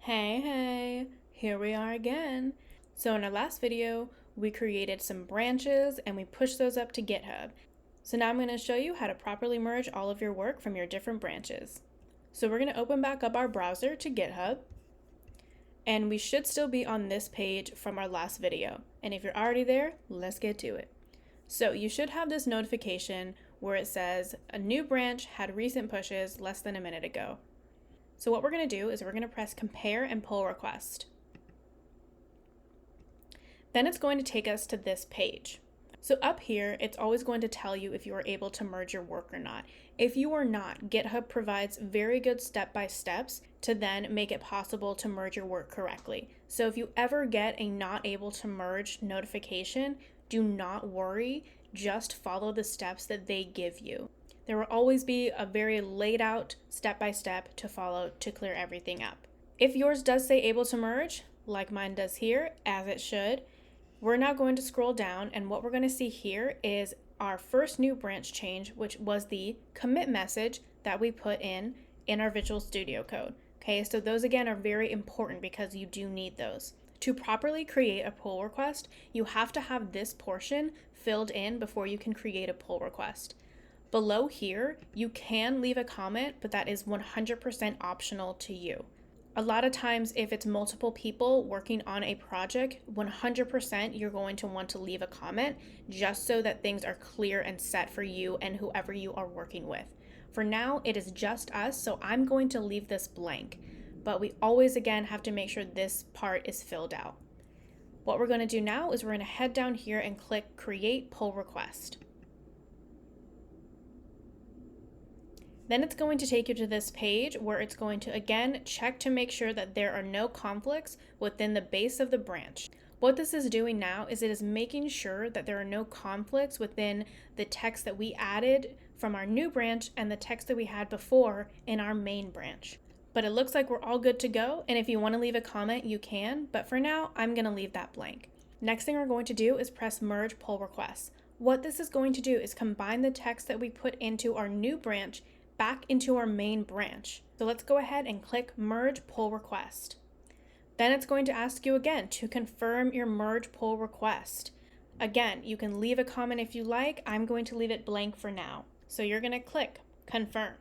Hey, here we are again. So in our last video, we created some branches and we pushed those up to GitHub. So now I'm going to show you how to properly merge all of your work from your different branches. So we're going to open back up our browser to GitHub, and we should still be on this page from our last video. And if you're already there, let's get to it. So you should have this notification where it says a new branch had recent pushes less than a minute ago. So what we're going to do is we're going to press compare and pull request. Then it's going to take us to this page. So up here, it's always going to tell you if you are able to merge your work or not. If you are not, GitHub provides very good step-by-steps to then make it possible to merge your work correctly. So if you ever get a not able to merge notification, do not worry, just follow the steps that they give you. There will always be a very laid out step-by-step to follow to clear everything up. If yours does say able to merge, like mine does here, as it should, we're now going to scroll down, and what we're going to see here is our first new branch change, which was the commit message that we put in our Visual Studio Code. Okay, so those again are very important because you do need those. To properly create a pull request, you have to have this portion filled in before you can create a pull request. Below here, you can leave a comment, but that is 100% optional to you. A lot of times, if it's multiple people working on a project, 100% you're going to want to leave a comment just so that things are clear and set for you and whoever you are working with. For now, it is just us, so I'm going to leave this blank, but we always again have to make sure this part is filled out. What we're going to do now is we're going to head down here and click Create Pull Request. Then it's going to take you to this page where it's going to again check to make sure that there are no conflicts within the base of the branch. What this is doing now is it is making sure that there are no conflicts within the text that we added from our new branch and the text that we had before in our main branch. But it looks like we're all good to go, and if you want to leave a comment, you can, but for now, I'm going to leave that blank. Next thing we're going to do is press Merge Pull Requests. What this is going to do is combine the text that we put into our new branch back into our main branch. So let's go ahead and click Merge Pull Request. Then it's going to ask you again to confirm your merge pull request. Again, you can leave a comment if you like. I'm going to leave it blank for now. So you're going to click Confirm.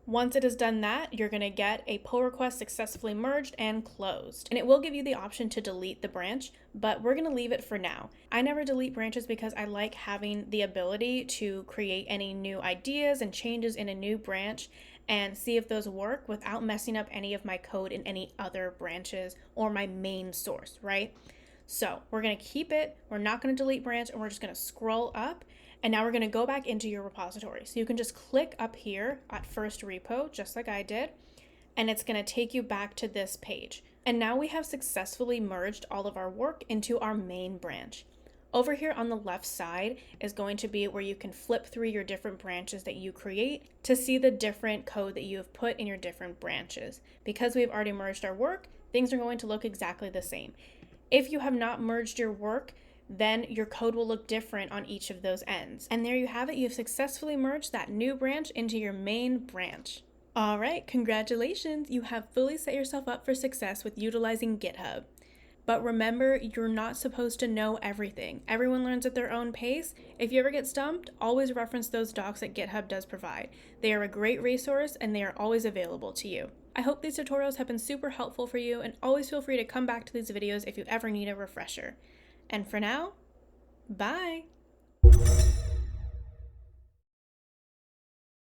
Once it has done that, you're going to get a pull request successfully merged and closed. And it will give you the option to delete the branch, but we're going to leave it for now. I never delete branches because I like having the ability to create any new ideas and changes in a new branch and see if those work without messing up any of my code in any other branches or my main source, right? So we're going to keep it. We're not going to delete branch, and we're just going to scroll up. And now we're going to go back into your repository. So you can just click up here at first repo, just like I did, and it's going to take you back to this page. And now we have successfully merged all of our work into our main branch. Over here on the left side is going to be where you can flip through your different branches that you create to see the different code that you have put in your different branches. Because we've already merged our work, things are going to look exactly the same. If you have not merged your work, then your code will look different on each of those ends. And there you have it. You've successfully merged that new branch into your main branch. All right, congratulations. You have fully set yourself up for success with utilizing GitHub. But remember, you're not supposed to know everything. Everyone learns at their own pace. If you ever get stumped, always reference those docs that GitHub does provide. They are a great resource and they are always available to you. I hope these tutorials have been super helpful for you, and always feel free to come back to these videos if you ever need a refresher. And for now, bye!